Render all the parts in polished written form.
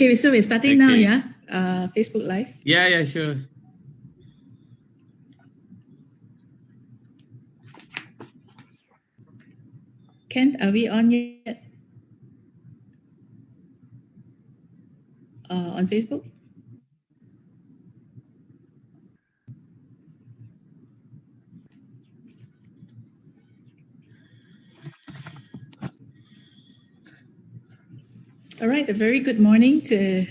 Okay, so we're starting now, yeah? Facebook Live. Yeah, sure. Kent, are we on yet? On Facebook? All right, a very good morning to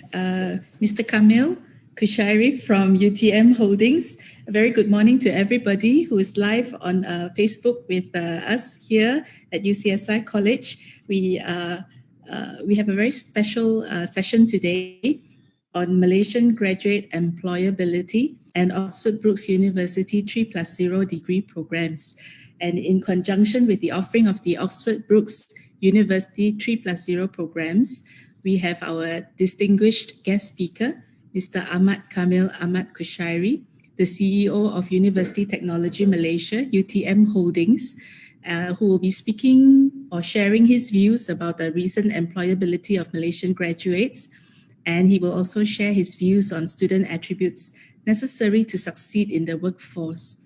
Mr. Kamil Kushairi from UTM Holdings. A very good morning to everybody who is live on Facebook with us here at UCSI College. We have a very special session today on Malaysian graduate employability and Oxford Brookes University 3+0 degree programs. And in conjunction with the offering of the Oxford Brookes University 3+0 programs, we have our distinguished guest speaker, Mr. Ahmad Kamil Ahmad Kushairi, the CEO of Universiti Teknologi Malaysia, UTM Holdings, who will be speaking or sharing his views about the recent employability of Malaysian graduates. And he will also share his views on student attributes necessary to succeed in the workforce.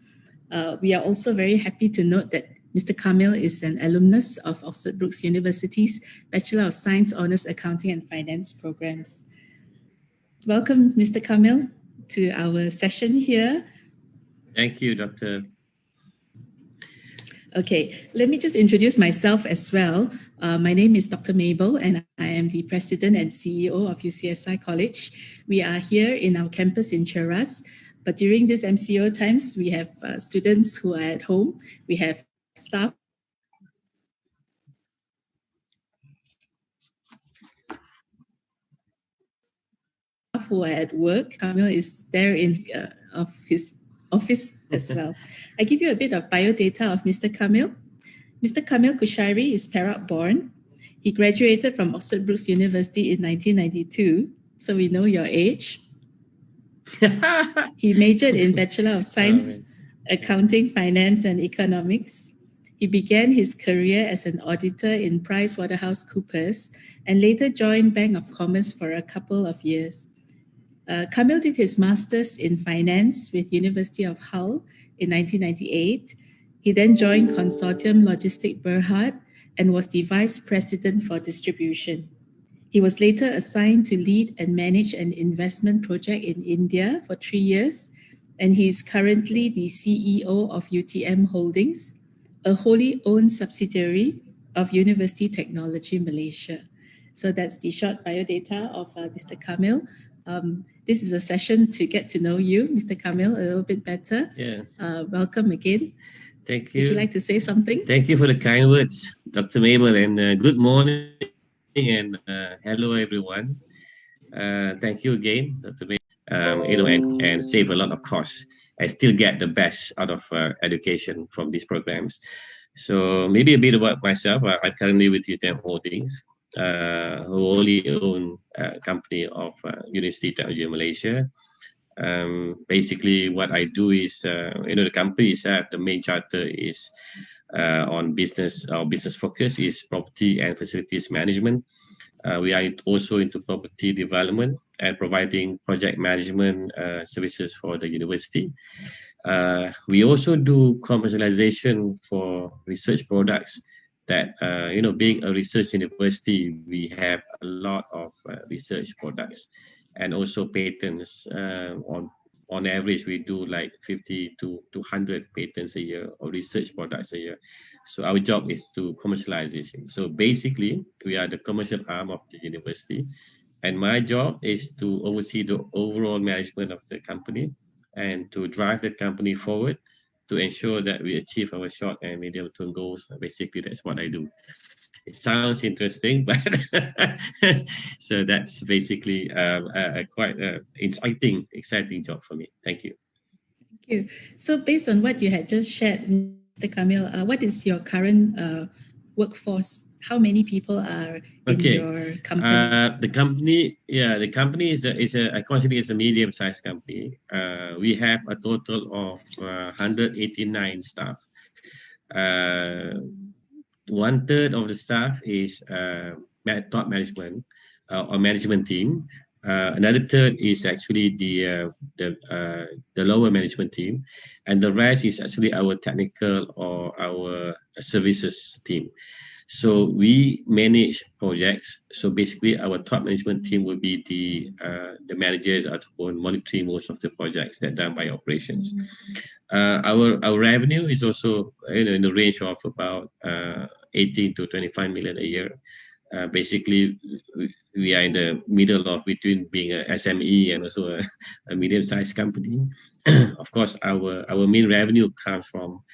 We are also very happy to note that Mr. Camille is an alumnus of Oxford Brookes University's Bachelor of Science Honours Accounting and Finance programs. Welcome, Mr. Camille, to our session here. Thank you, Dr. Okay, let me just introduce myself as well. My name is Dr. Mabel, and I am the President and CEO of UCSI College. We are here in our campus in Cheras, but during this MCO times, we have students who are at home. We have staff who are at work. Camille is there in of his office as well. I give you a bit of biodata of Mr. Camille. Mr. Kamil Kushairi is Perak born. He graduated from Oxford Brookes University in 1992, so we know your age. He majored in Bachelor of Science, Accounting, Finance and Economics. He began his career as an auditor in PricewaterhouseCoopers and later joined Bank of Commerce for a couple of years. Camille did his master's in finance with University of Hull in 1998. He then joined Consortium Logistic Berhad and was the vice president for distribution. He was later assigned to lead and manage an investment project in India for 3 years, and he is currently the CEO of UTM Holdings, a wholly owned subsidiary of Universiti Teknologi Malaysia. So that's the short biodata of Mr. Camille. This is a session to get to know you, Mr. Camille, a little bit better. Yeah. Welcome again. Thank you. Would you like to say something? Thank you for the kind words, Dr. Mabel, and good morning and hello everyone. Thank you again, Dr. Mabel. And save a lot of costs. I still get the best out of education from these programs. So maybe a bit about myself. I'm currently with UTM Holdings, who wholly own a company of Universiti Teknologi Malaysia. Basically, what I do is, the company itself, the main charter is on business. Our business focus is property and facilities management. We are also into property development and providing project management services for the university. We also do commercialization for research products that, being a research university, we have a lot of research products and also patents. On average, we do like 50 to 100 patents a year or research products a year. So our job is to commercialization. So basically, we are the commercial arm of the university. And my job is to oversee the overall management of the company and to drive the company forward to ensure that we achieve our short and medium term goals. Basically, that's what I do. It sounds interesting, but so that's basically a quite exciting job for me. Thank you. Thank you. So based on what you had just shared, Mr. Camille, what is your current workforce? How many people are in your company? The company is I consider it's a medium-sized company. We have a total of 189 staff. 1/3 of the staff is top management. or management team. Another third is actually the lower management team, and the rest is actually our technical or our services team. So we manage projects. So basically, our top management team will be the managers ataupun monitoring most of the projects that done by operations. Our revenue is also in the range of about 18 to 25 million a year. Basically, we are in the middle of between being a SME and also a medium-sized company. Of course, our main revenue comes from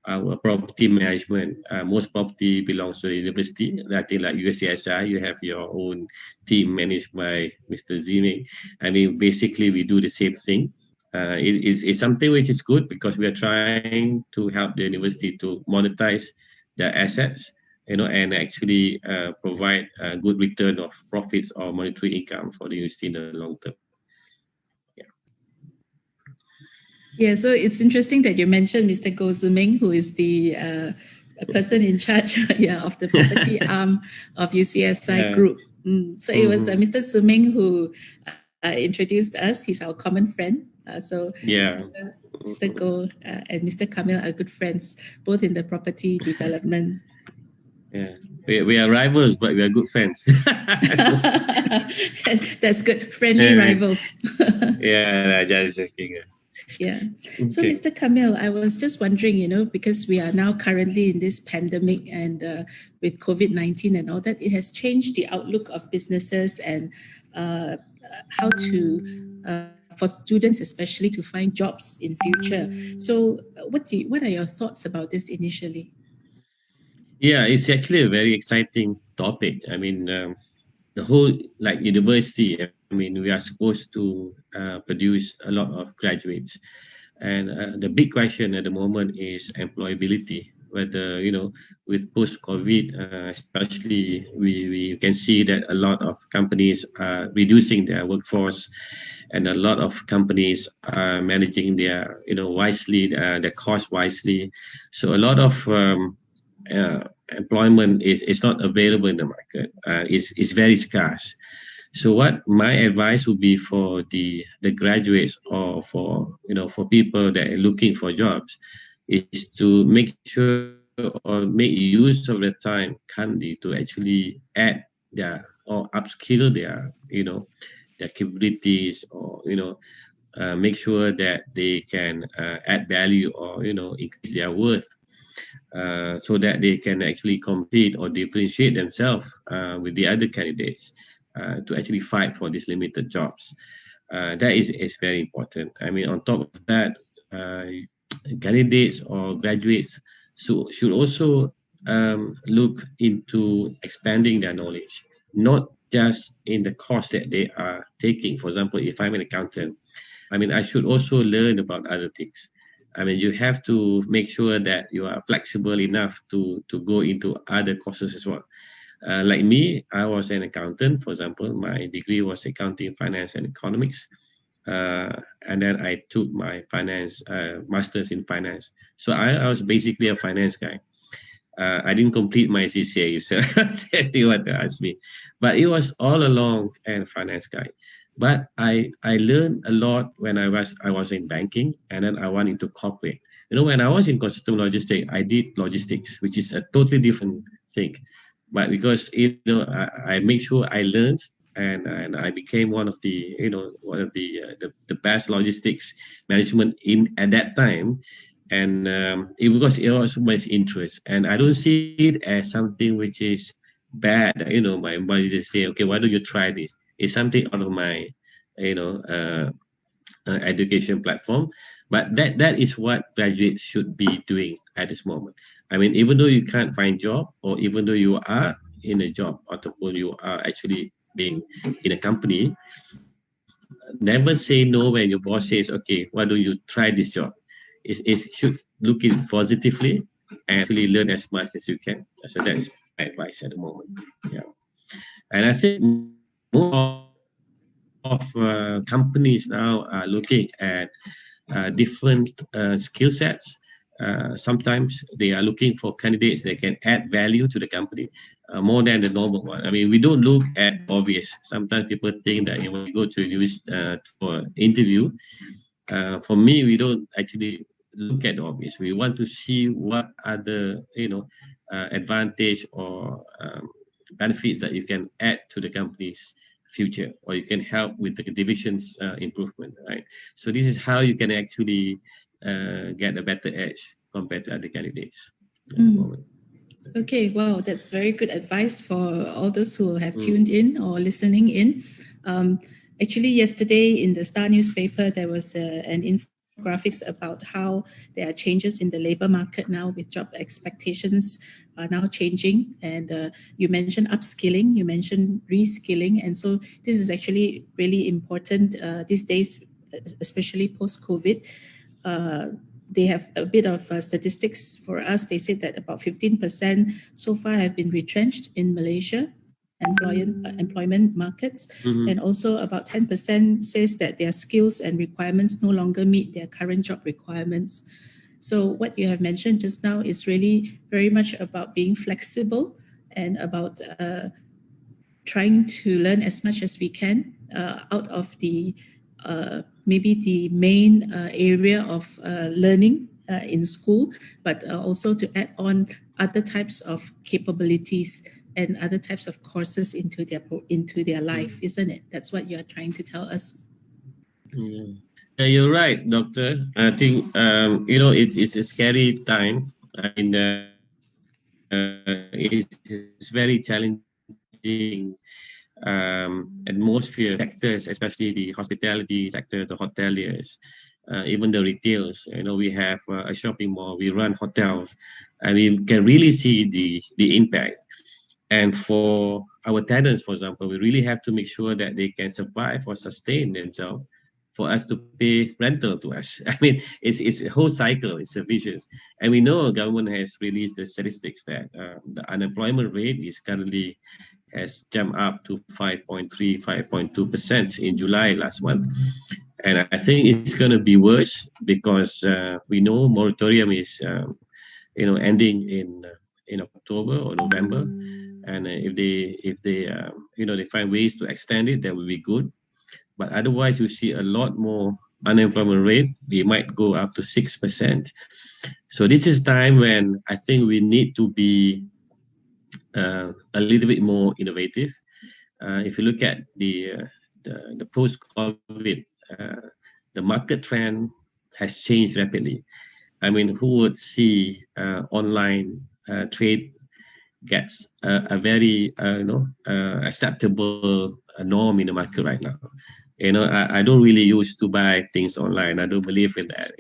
our property management. Most property belongs to the university. I think like USCSI, you have your own team managed by Mr. Zime. I mean, basically, we do the same thing. It's something which is good because we are trying to help the university to monetize their assets, and actually provide a good return of profits or monetary income for the university in the long term. Yeah, so it's interesting that you mentioned Mr. Goh Zuming, who is the person in charge of the property arm of UCSI Group. So it was Mr. Zuming who introduced us. He's our common friend. So Mr. Goh and Mr. Camille are good friends, both in the property development. Yeah, we are rivals, but we are good friends. That's good. Friendly rivals. Yeah, just joking. Yeah. So, Mr. Camille, I was just wondering, because we are now currently in this pandemic and with COVID-19 and all that, it has changed the outlook of businesses and how to, for students especially, to find jobs in future. So, what are your thoughts about this initially? Yeah, it's actually a very exciting topic. I mean, the whole university. I mean, we are supposed to produce a lot of graduates, and the big question at the moment is employability. Whether with post-COVID, especially, we can see that a lot of companies are reducing their workforce, and a lot of companies are managing their wisely, their cost wisely. So a lot of employment is not available in the market. It's very scarce. So what my advice would be for the graduates or for people that are looking for jobs is to make sure or make use of the time currently to actually add or upskill their their capabilities, or make sure that they can add value or increase their worth, so that they can actually compete or differentiate themselves with the other candidates to actually fight for these limited jobs. That is very important. I mean, on top of that, candidates or graduates should also look into expanding their knowledge, not just in the course that they are taking. For example, if I'm an accountant, I mean, I should also learn about other things. I mean, you have to make sure that you are flexible enough to go into other courses as well. Like me, I was an accountant. For example, my degree was accounting, finance, and economics. And then I took my finance master's in finance. So I was basically a finance guy. I didn't complete my CCA, so you want to ask me. But it was all along a finance guy. But I learned a lot when I was in banking, and then I went into corporate. When I was in consumer logistics, I did logistics, which is a totally different thing. But because I make sure I learned, and I became one of the the best logistics management at that time, and because it was much interest, and I don't see it as something which is bad. My body just say, okay, why don't you try this? It's something out of my education platform. But that is what graduates should be doing at this moment. I mean, even though you can't find job, or even though you are in a job, or you are actually being in a company, never say no when your boss says, okay, why don't you try this job? It should look it positively and actually learn as much as you can. So that's my advice at the moment. Yeah, and I think more of companies now are looking at different skill sets. Sometimes they are looking for candidates that can add value to the company. more than the normal one. I mean, we don't look at obvious. Sometimes people think that when you go to university for interview, for me, we don't actually look at the obvious. We want to see what are the advantage or benefits that you can add to the company's future, or you can help with the division's improvement, right? So this is how you can actually get a better edge compared to other candidates at the moment. Okay, wow, that's very good advice for all those who have tuned in or listening in. Actually, yesterday in the Star newspaper, there was an infographics about how there are changes in the labor market now, with job expectations are now changing. And you mentioned upskilling, you mentioned reskilling. And so this is actually really important these days, especially post-COVID. They have a bit of statistics for us. They said that about 15% so far have been retrenched in Malaysia employment markets, and also about 10% says that their skills and requirements no longer meet their current job requirements. So what you have mentioned just now is really very much about being flexible and about trying to learn as much as we can out of the maybe the main area of learning in school, but also to add on other types of capabilities and other types of courses into their life, isn't it? That's what you are trying to tell us. Yeah, you're right, Doctor. I think it's a scary time. I mean, it's very challenging atmosphere sectors, especially the hospitality sector, the hoteliers, even the retails. We have a shopping mall, we run hotels, and we can really see the impact. And for our tenants, for example, we really have to make sure that they can survive or sustain themselves for us to pay rental to us. I mean, it's a whole cycle, it's a vicious. And we know government has released the statistics that the unemployment rate is currently has jumped up to 5.3, 5.2% in July last month. And I think it's going to be worse because we know moratorium is, ending in October or November. And if they find ways to extend it, that will be good. But otherwise, you see a lot more unemployment rate. We might go up to 6%. So this is time when I think we need to be a little bit more innovative. If you look at the post-COVID, the market trend has changed rapidly. I mean, who would see online trade gets a very acceptable norm in the market right now. I don't really used to buy things online. I don't believe in that.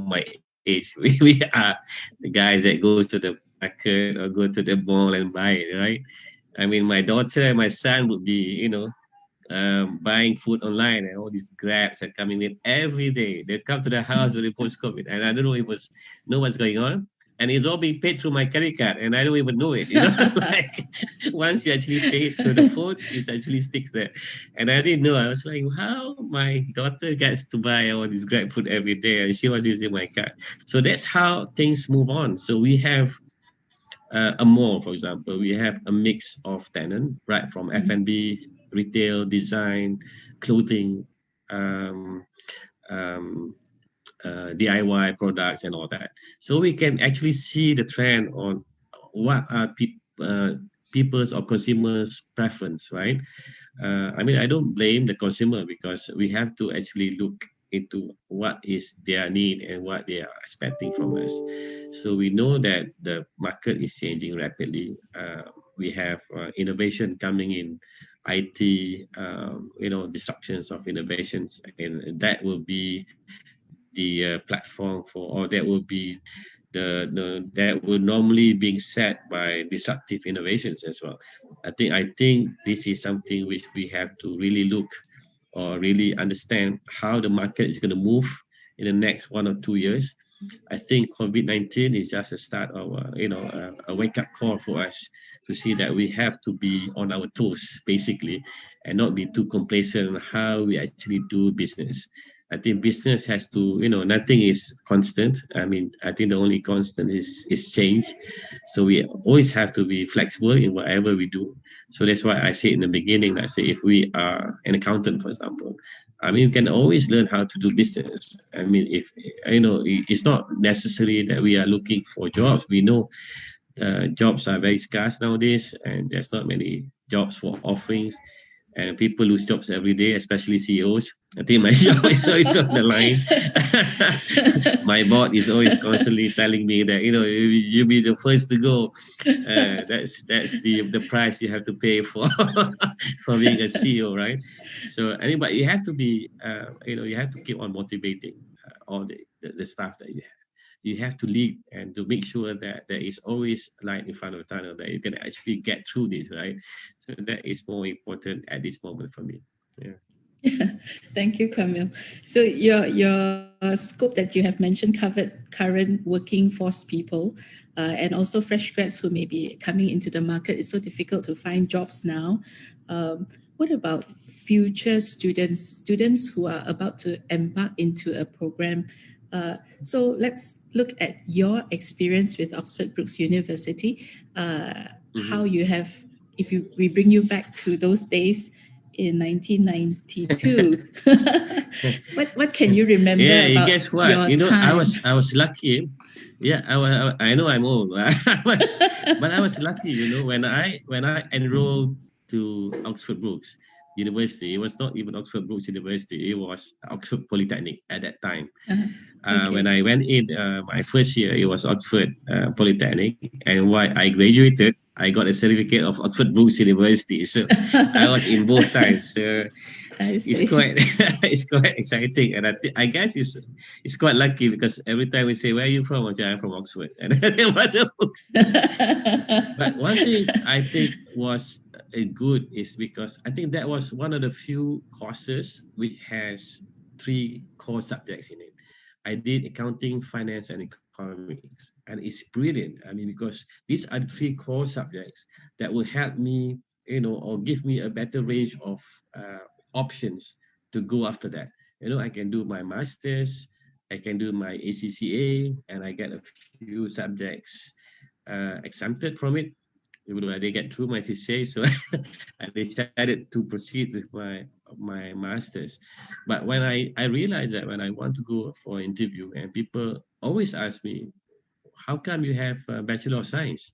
My age, we are the guys that goes to the market or go to the mall and buy it, right? I mean, my daughter and my son would be, buying food online, and all these grabs are coming in every day. They come to the house during post-COVID, and I don't know what's going on. And it's all being paid through my credit card, and I don't even know it. Like once you actually pay it through the phone, it actually sticks there. And I didn't know. I was like, how my daughter gets to buy all this Grab food every day, and she was using my card. So that's how things move on. So we have a mall, for example. We have a mix of tenant, right, from F&B, retail, design, clothing, DIY products and all that. So we can actually see the trend on what are people's or consumers' preference, right? I mean, I don't blame the consumer because we have to actually look into what is their need and what they are expecting from us. So we know that the market is changing rapidly. We have innovation coming in, IT, disruptions of innovations, and that will be the platform for, or that will be that will normally being set by disruptive innovations as well. I think this is something which we have to really look or really understand how the market is going to move in the next 1 or 2 years. I think COVID-19 is just a start of a wake-up call for us to see that we have to be on our toes basically, and not be too complacent on how we actually do business. I think business has to, nothing is constant. I mean, I think the only constant is change. So we always have to be flexible in whatever we do. So that's why I say in the beginning, I say if we are an accountant, for example, I mean, you can always learn how to do business. I mean, if it's not necessary that we are looking for jobs. We know jobs are very scarce nowadays, and there's not many jobs for offerings, and people lose jobs every day, especially CEOs. I think my job is always on the line. My boss is always constantly telling me that you be the first to go. That's the price you have to pay for for being a CEO, right? So anyway, you have to be you have to keep on motivating all the staff that you have to lead and to make sure that there is always light in front of the tunnel, that you can actually get through this, right? So that is more important at this moment for me. Yeah. Thank you, Camille. So your scope that you have mentioned covered current working force people and also fresh grads who may be coming into the market. It's so difficult to find jobs now. What about future students who are about to embark into a program? So let's look at your experience with Oxford Brookes University. How you have, if we bring you back to those days in 1992. What can you remember about guess what? your time? I was lucky. Yeah, I know I'm old. But I was lucky. When I enrolled to Oxford Brookes University, it was not even Oxford Brookes University. It was Oxford Polytechnic at that time. Okay. When I went in my first year, it was Oxford Polytechnic, and while I graduated, I got a certificate of Oxford Brookes University. So I was in both times. So it's quite it's quite exciting, and I guess it's quite lucky because every time we say, "Where are you from?" I say, "I'm from Oxford," and but one thing I think was good is because I think that was one of the few courses which has 3 core subjects in it. I did accounting, finance, and economics, and it's brilliant. I mean, because these are the 3 core subjects that will help me, or give me a better range of options to go after that. I can do my masters, I can do my ACCA, and I get a few subjects exempted from it, even though I didn't get through my CCA. So I decided to proceed with my masters. But when I realized that when I want to go for an interview, and people always ask me, how come you have a Bachelor of Science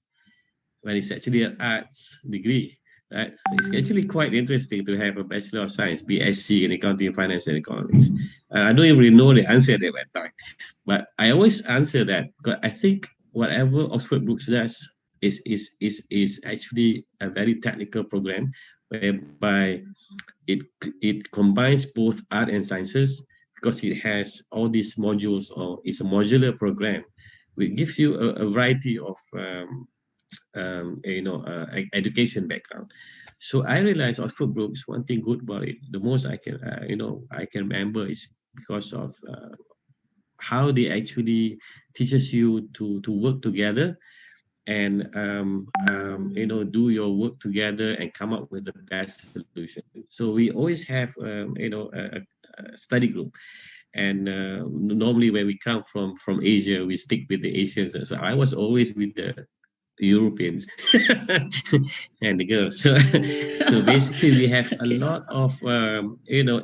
when it's actually an arts degree? Right? It's actually quite interesting to have a Bachelor of Science, BSc in Accounting, Finance, and Economics. I don't even really know the answer at that time, but I always answer that because I think whatever Oxford Brookes does is actually a very technical program whereby it combines both art and sciences, because it has all these modules, or it's a modular program. We give you a variety of education background. So I realized Oxford Brookes, one thing good about it, the most I can I can remember is because of how they actually teaches you to work together and do your work together and come up with the best solution. So we always have a study group, and normally when we come from Asia, we stick with the Asians. So I was always with the Europeans and the girls. So basically we have a lot of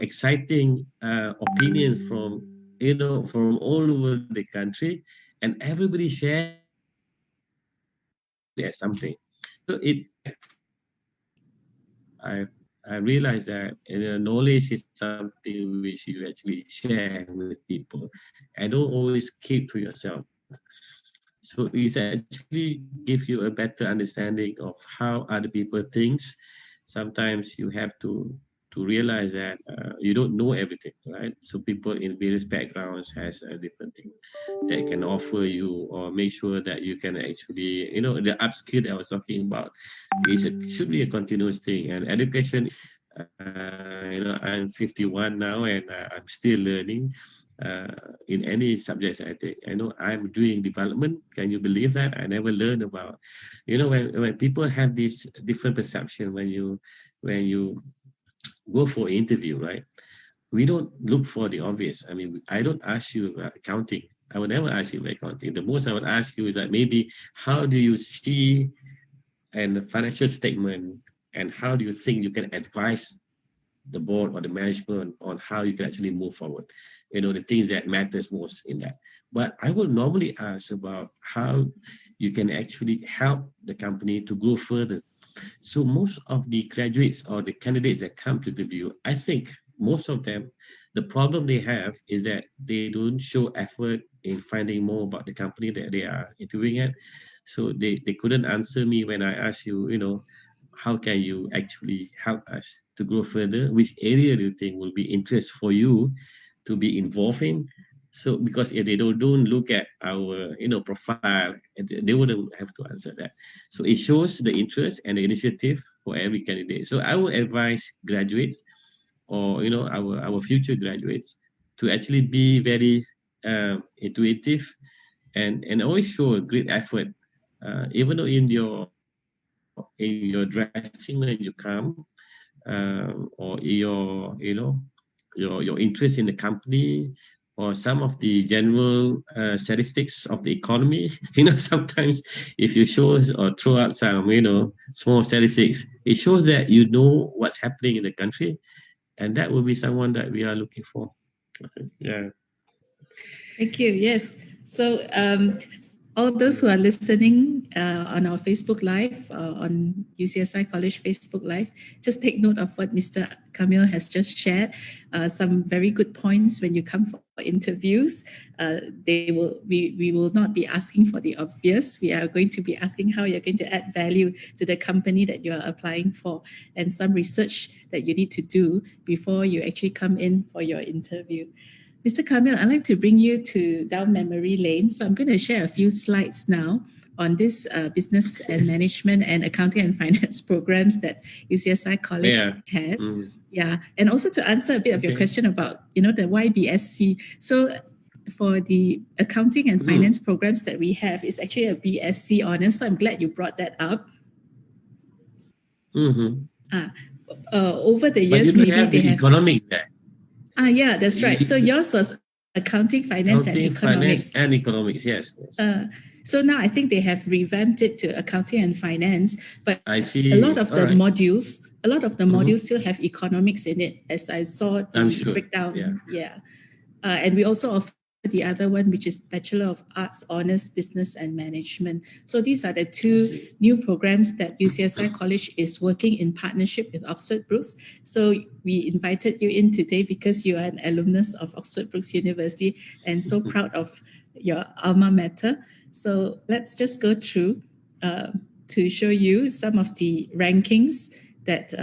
exciting opinions from from all over the country, and everybody shares something. So I I realized that knowledge is something which you actually share with people, and don't always keep to yourself. So it's actually give you a better understanding of how other people thinks. Sometimes you have to realize that you don't know everything, right? So people in various backgrounds has a different thing that can offer you, or make sure that you can actually, the upskill that I was talking about should be a continuous thing. And education, I'm 51 now, and I'm still learning in any subjects I take. I know I'm doing development. Can you believe that? I never learned about, when people have this different perception when you go for an interview, right? we don't look for the obvious. I mean, I don't ask you about accounting. I would never ask you about accounting. The most I would ask you is that maybe how do you see and financial statement, and how do you think you can advise the board or the management on how you can actually move forward, the things that matters most in that. But I will normally ask about how you can actually help the company to go further. So most of the graduates or the candidates that come to the view, I think most of them, the problem they have is that they don't show effort in finding more about the company that they are interviewing at. So they couldn't answer me when I asked you, how can you actually help us to grow further? Which area do you think will be interest for you to be involved in? So because if they don't look at our profile, they wouldn't have to answer that. So it shows the interest and the initiative for every candidate. So I would advise graduates or our future graduates to actually be very intuitive and always show a great effort, even though in your dressing when you come, or your interest in the company, or some of the general statistics of the economy. Sometimes if you show us or throw out some small statistics, it shows that you know what's happening in the country, and that will be someone that we are looking for. Yeah. Thank you. Yes. So all of those who are listening on our Facebook Live, on UCSI College Facebook Live, just take note of what Mr. Camille has just shared. Some very good points when you come for interviews. We will not be asking for the obvious. We are going to be asking how you're going to add value to the company that you are applying for, and some research that you need to do before you actually come in for your interview. Mr. Kamil, I'd like to bring you down memory lane. So I'm going to share a few slides now on this business and management and accounting and finance programs that UCSI College has. Yeah, and also to answer a bit of your question about, the YBSc. So for the accounting and finance programs that we have, it's actually a BSc honors. So I'm glad you brought that up. Over the years, but you maybe have they have economics there. Yeah, that's right. So yours was accounting, finance, and economics. Finance and economics, yes. So now I think they have revamped it to accounting and finance, but I see. A lot of the modules still have economics in it, as I saw the breakdown. Yeah. And we also offer the other one, which is Bachelor of Arts Honors Business and Management. So these are the two new programs that UCSI College is working in partnership with Oxford Brookes. So we invited you in today because you are an alumnus of Oxford Brookes University and so proud of your alma mater. So let's just go through to show you some of the rankings that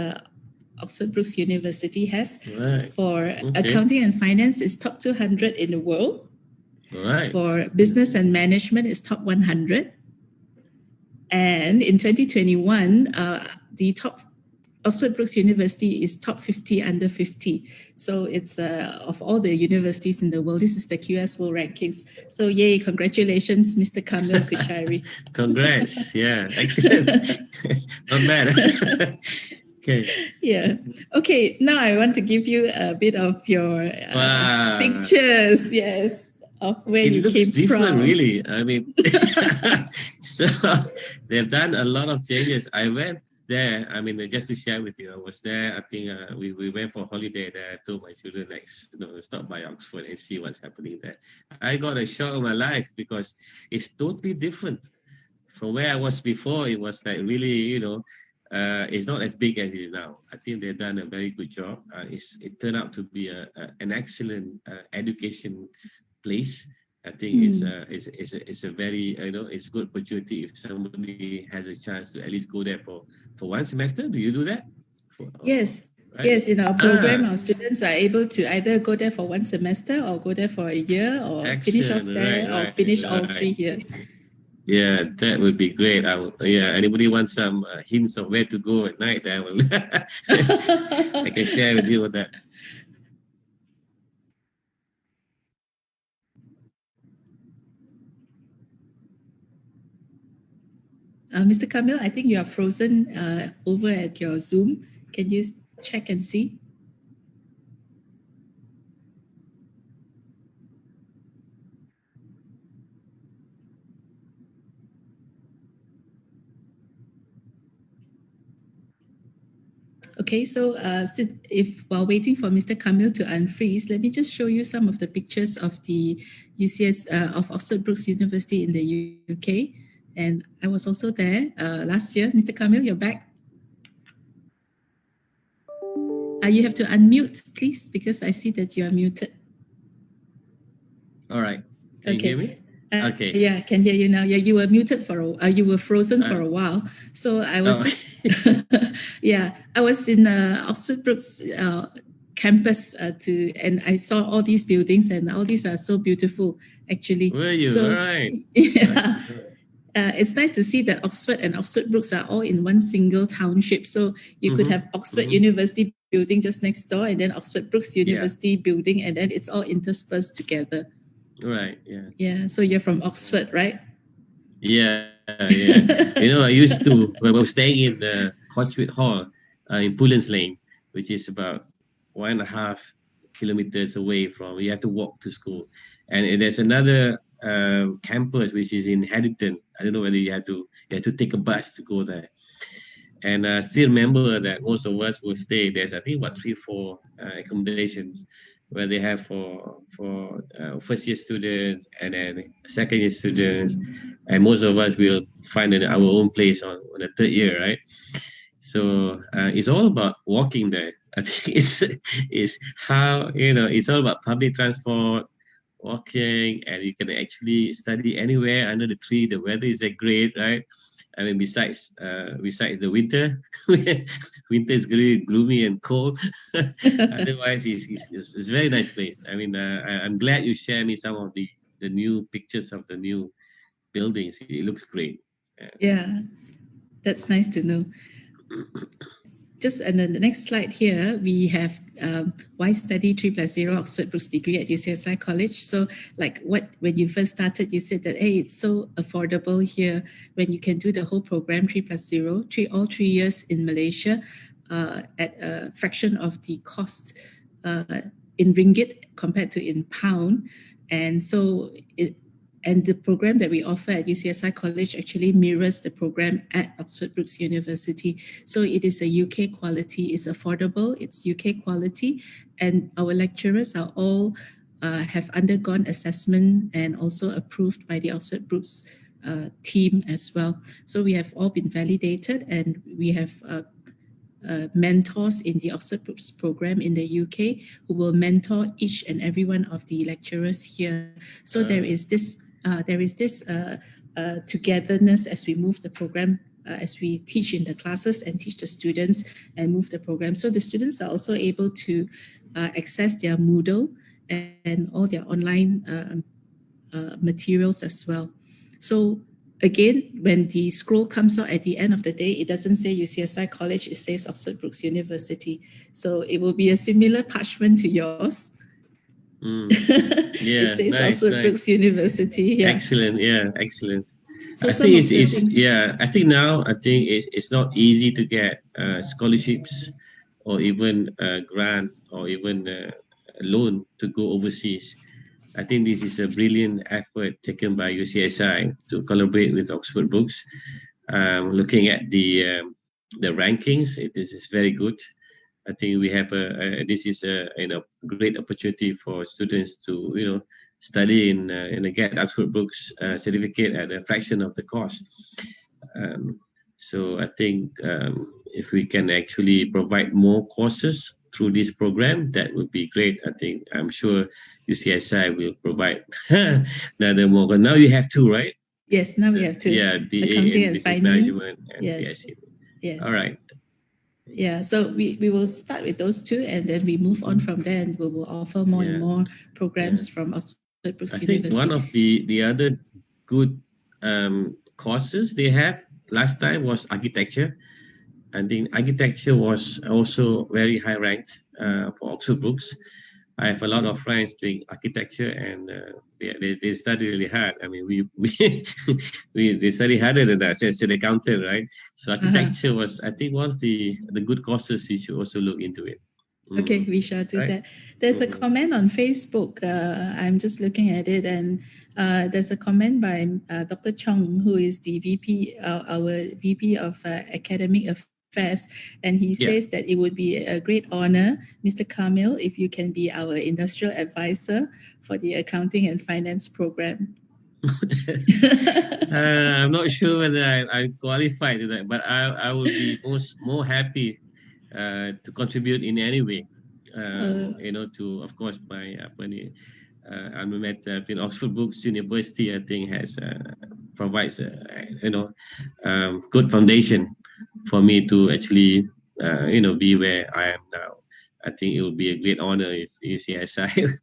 Oxford Brookes University has. For accounting and finance, is top 200 in the world. For business and management, is top 100. And in 2021, the top Oxford Brookes University is top 50 under 50. So it's of all the universities in the world, this is the QS World Rankings. So yay, congratulations, Mr. Kamil Kushairi. Congrats, yeah, excellent. Not bad. Okay. Yeah. Okay. Now I want to give you a bit of your pictures. Yes. Of where you came different, from. Really. I mean, so they've done a lot of changes. I went there. I mean, just to share with you, I was there. I think we went for holiday there. I told my children stop by Oxford and see what's happening there. I got a shock of my life because it's totally different from where I was before. It was like really, it's not as big as it is now. I think they've done a very good job. It turned out to be an excellent education place. I think it's a very it's a good opportunity if somebody has a chance to at least go there for one semester. Do you do that? Yes. Right? Yes, in our program, our students are able to either go there for one semester or go there for a year or finish off there or finish all 3 here. Yeah, that would be great. Anybody wants some hints of where to go at night? I will. I can share with you with that. Mr. Kamil, I think you are frozen over at your Zoom. Can you check and see? Okay, so if while waiting for Mr. Kamil to unfreeze, let me just show you some of the pictures of the UCS of Oxford Brookes University in the UK. And I was also there last year. Mr. Kamil, you're back. You have to unmute, please, because I see that you are muted. All right. Can you hear me? Okay. Yeah, I can hear you now. Yeah, you were muted you were frozen for a while. So I was just, yeah, I was in Oxford Brookes campus and I saw all these buildings, and all these are so beautiful, actually. Were you? So, all right. Yeah. It's nice to see that Oxford and Oxford Brookes are all in one single township. So you could have Oxford University building just next door, and then Oxford Brookes University building, and then it's all interspersed together. Right. Yeah. Yeah. So you're from Oxford, right? Yeah. Yeah. I used to, when I was staying in the Cotswold Hall in Pullens Lane, which is about 1.5 kilometers away from, you have to walk to school. And there's another campus which is in Haddington. I don't know whether you have to take a bus to go there. And I still remember that most of us will stay. There's, I think, 3-4 accommodations where they have for first year students and then second year students, and most of us will find our own place on the third year, right? So it's all about walking there. I think it's how it's all about public transport, walking, and you can actually study anywhere under the tree. The weather is great, right? I mean, besides the winter, winter is really gloomy and cold. Otherwise, it's a very nice place. I mean, I'm glad you share me some of the new pictures of the new buildings. It looks great. Yeah, that's nice to know. Just and then the next slide here, we have why study 3+0 Oxford Brookes degree at UCSI College. So when you first started, you said that, hey, it's so affordable here when you can do the whole program 3+0, all 3 years in Malaysia at a fraction of the cost in ringgit compared to in pound. And so and the program that we offer at UCSI College actually mirrors the program at Oxford Brookes University. So it is a UK quality, it's affordable, it's UK quality, and our lecturers are all have undergone assessment and also approved by the Oxford Brookes team as well. So we have all been validated, and we have mentors in the Oxford Brookes program in the UK who will mentor each and every one of the lecturers here. So there is this togetherness as we move the program, as we teach in the classes and teach the students and move the program. So the students are also able to access their Moodle and all their online materials as well. So again, when the scroll comes out at the end of the day, it doesn't say UCSI College, it says Oxford Brookes University. So it will be a similar parchment to yours. Yeah, it says Oxford Brookes University. Yeah. Excellent. Yeah, excellent. So I think I think now it's not easy to get scholarships or even a grant or even a loan to go overseas. I think this is a brilliant effort taken by UCSI to collaborate with Oxford Brookes. Looking at the rankings, this is very good. I think we have this is a great opportunity for students to study and get Oxford Brookes certificate at a fraction of the cost. So I think if we can actually provide more courses through this program, that would be great. I'm sure UCSI will provide another more. But now you have two, right? Yes, now we have two. Yeah, BA Accounting and Business Finance. Management and BSc. Yes. All right. Yeah, so we will start with those two, and then we move on from there, and we will offer more and more programs from Oxford Brookes University. I think one of the other good courses they have last time was architecture. I think architecture was also very high ranked for Oxford Brookes. I have a lot of friends doing architecture, and they study really hard. I mean, they study harder than us as an accountant, right? So architecture was, I think, one of the good courses. You should also look into it. Okay, we shall do that. There's a comment on Facebook. I'm just looking at it, and there's a comment by Dr. Chong, who is the VP, our VP of Academic Affairs fairs, and he says that it would be a great honor, Mr. Kamil, if you can be our industrial advisor for the accounting and finance program. I'm not sure whether I'm qualified to that, but I will be more happy to contribute in any way. To, of course, my I'm at Oxford Brookes University. I think has provides good foundation for me to actually be where I am now. I think it will be a great honor if UCSI.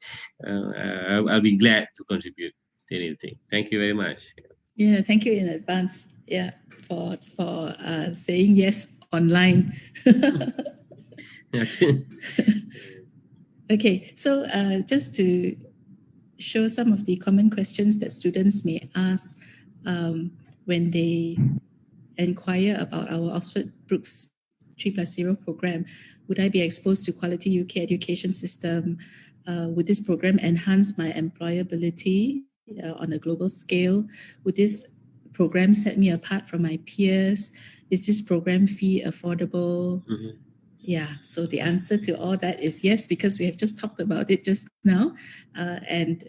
I'll be glad to contribute to anything. Thank you very much. Yeah, thank you in advance. Yeah, for saying yes online. Okay, so just to show some of the common questions that students may ask when they inquire about our Oxford Brookes 3+0 program. Would I be exposed to quality UK education system? Would this program enhance my employability on a global scale? Would this program set me apart from my peers? Is this program fee affordable? Mm-hmm. Yeah, so the answer to all that is yes, because we have just talked about it just now. And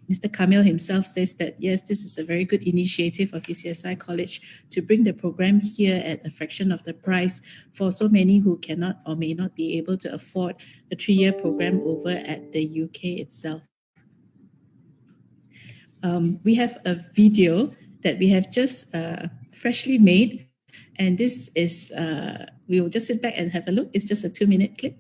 Mr. Camille himself says that, yes, this is a very good initiative of UCSI College to bring the program here at a fraction of the price for so many who cannot or may not be able to afford a 3-year program over at the UK itself. We have a video that we have just freshly made. And this is, we will just sit back and have a look. It's just a 2-minute clip.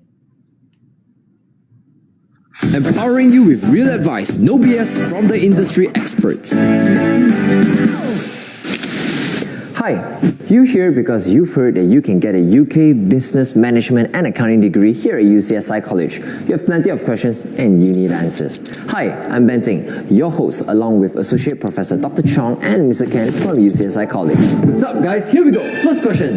Empowering you with real advice, no BS from the industry experts. Hi, you here because you've heard that you can get a UK Business Management and Accounting degree here at UCSI College. You have plenty of questions and you need answers. Hi, I'm Benting, your host, along with Associate Professor Dr. Chong and Mr. Ken from UCSI College. What's up, guys? Here we go. First question.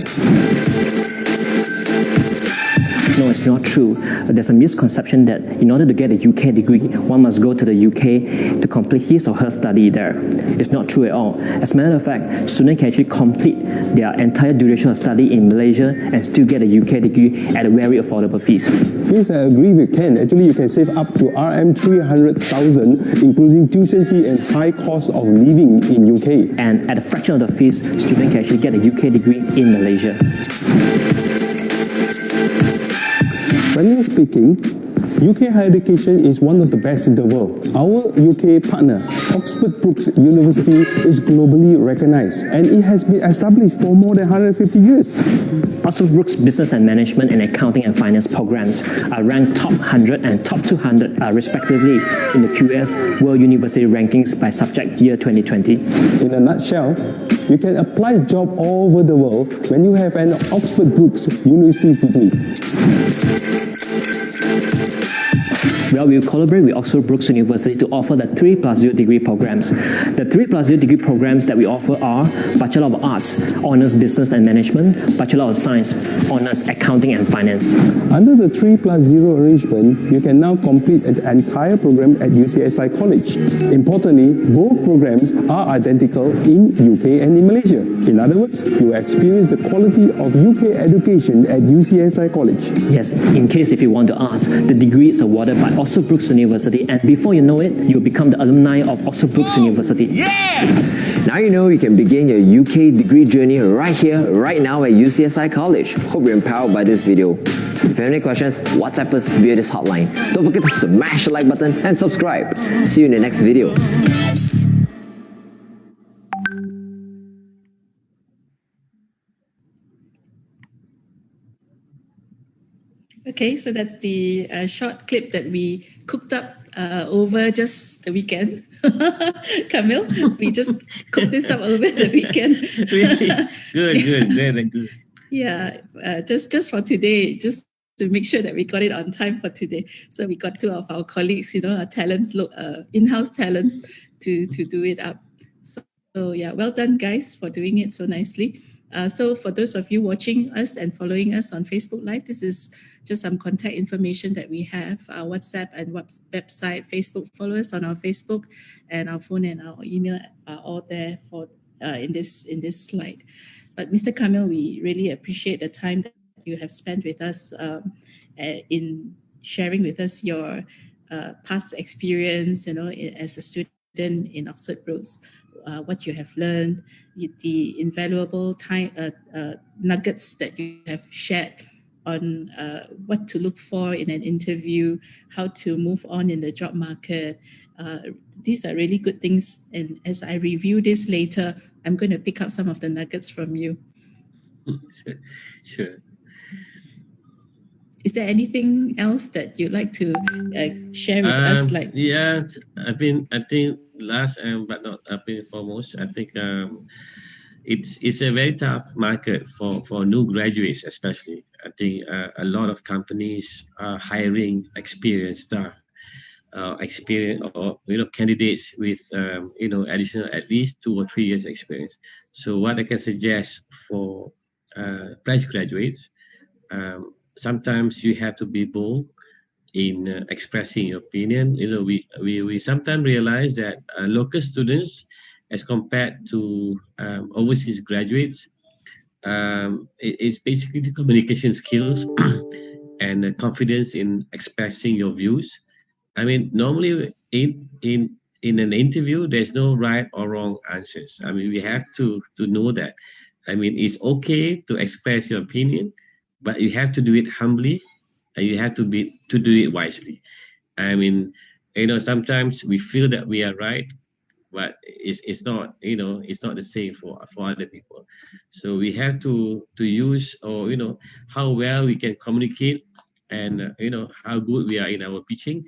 No, it's not true. There's a misconception that in order to get a UK degree, one must go to the UK to complete his or her study there. It's not true at all. As a matter of fact, students can actually complete their entire duration of study in Malaysia and still get a UK degree at a very affordable fees. Yes, I agree with Ken. Actually, you can save up to RM 300,000, including tuition fee and high cost of living in UK. And at a fraction of the fees, students can actually get a UK degree in Malaysia. Frankly speaking, UK higher education is one of the best in the world. Our UK partner, Oxford Brookes University, is globally recognized, and it has been established for more than 150 years. Oxford Brookes Business and Management and Accounting and Finance programs are ranked top 100 and top 200 respectively in the QS World University Rankings by subject year 2020. In a nutshell, you can apply a job all over the world when you have an Oxford Brookes University's degree. Well, we collaborate with Oxford Brookes University to offer the 3+0 degree programs. The 3+0 degree programs that we offer are Bachelor of Arts, Honours Business and Management, Bachelor of Science, Honours Accounting and Finance. Under the 3+0 arrangement, you can now complete an entire program at UCSI College. Importantly, both programs are identical in UK and in Malaysia. In other words, you experience the quality of UK education at UCSI College. Yes, in case if you want to ask, the degree is awarded by Oxford Brookes University, and before you know it, you'll become the alumni of Oxford Brookes University. Yeah! Now you know you can begin your UK degree journey right here, right now at UCSI College. Hope you're empowered by this video. If you have any questions, WhatsApp us via this hotline. Don't forget to smash the like button and subscribe. See you in the next video. Okay, so that's the short clip that we cooked up over just the weekend. Camille, we just cooked this up over the weekend. Really? Good. Yeah, just for today, just to make sure that we got it on time for today. So we got 2 of our colleagues, our talents, in-house talents to do it up. So yeah, well done guys for doing it so nicely. So for those of you watching us and following us on Facebook Live, this is just some contact information that we have, our WhatsApp and website, Facebook. Follow us on our Facebook, and our phone and our email are all there for in this slide. But Mr. Kamil, we really appreciate the time that you have spent with us in sharing with us your past experience, as a student in Oxford Brookes, what you have learned, the invaluable time nuggets that you have shared on what to look for in an interview, how to move on in the job market. These are really good things. And as I review this later, I'm going to pick up some of the nuggets from you. Sure. Is there anything else that you'd like to share with us? Yeah, I think last but not foremost, I think it's a very tough market for new graduates, especially. I think a lot of companies are hiring experienced staff, candidates with additional at least 2 or 3 years experience. So what I can suggest for fresh graduates, sometimes you have to be bold in expressing your opinion. We sometimes realize that local students, as compared to overseas graduates, it's basically the communication skills and the confidence in expressing your views. I mean, normally in an interview, there's no right or wrong answers. I mean, we have to know that. I mean, it's okay to express your opinion, but you have to do it humbly, and you have to do it wisely. I mean, sometimes we feel that we are right, but it's not. It's not the same for other people. So we have to use, or how well we can communicate, and how good we are in our pitching.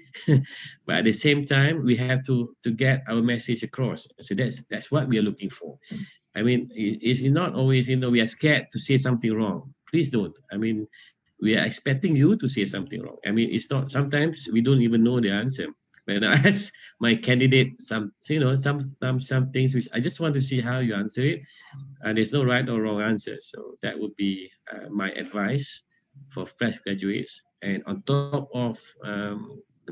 But at the same time, we have to get our message across. So that's what we are looking for. I mean, it's not always we are scared to say something wrong. Please don't. I mean, we are expecting you to say something wrong. I mean, it's not. Sometimes we don't even know the answer. When I ask my candidate some things which I just want to see how you answer it, and there's no right or wrong answer. So that would be my advice for fresh graduates. And on top of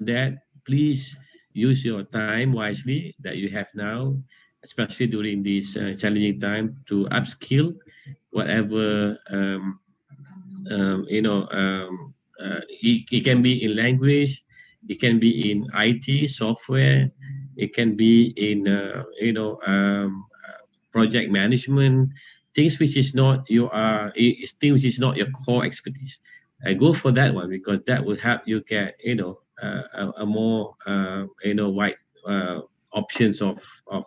that, please use your time wisely that you have now, especially during this challenging time, to upskill whatever it can be in language, it can be in IT software, it can be in project management, things which is not your core expertise. Go for that one, because that will help you get a more wide options of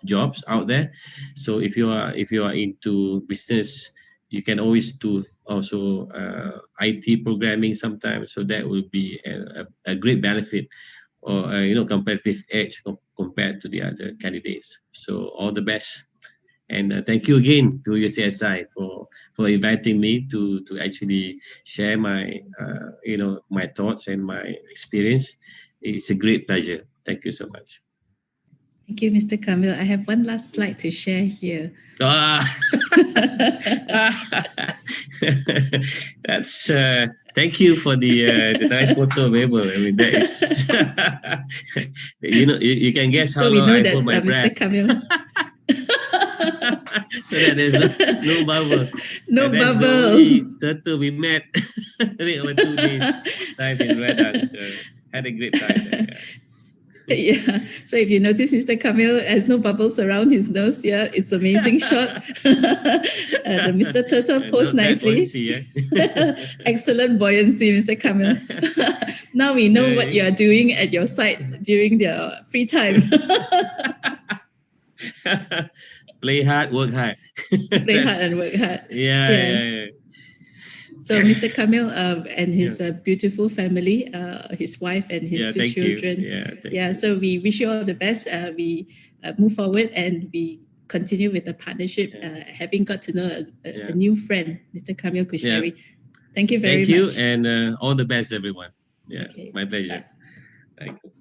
jobs out there. So if you are into business, you can always do also IT programming sometimes. So that will be a great benefit, or competitive edge compared to the other candidates. So all the best. And thank you again to UCSI for inviting me to actually share my my thoughts and my experience. It's a great pleasure. Thank you so much. Thank you, Mr. Camille. I have one last slide to share here. That's thank you for the nice photo, Mabel. I mean, that is you can guess how long I hold my breath. Mr. Camille. So that there's no bubble. No and bubbles. The only turtle we met over 2 days time in Redang. So had a great time there. Yeah. Yeah. So if you notice, Mr. Camille has no bubbles around his nose. Yeah, it's amazing shot. The Mr. Turtle posed nicely. Buoyancy, yeah? Excellent buoyancy, Mr. Camille. Now we know what you are doing at your site during your free time. Play hard, work hard. Play hard and work hard. Yeah. So Mr. Camille and his beautiful family, his wife and his 2 children. So we wish you all the best. We move forward and we continue with the partnership, having got to know a new friend, Mr. Camille Kushairi. Thank you very much. Thank you, and all the best, everyone. Yeah, okay. My pleasure. Thank you.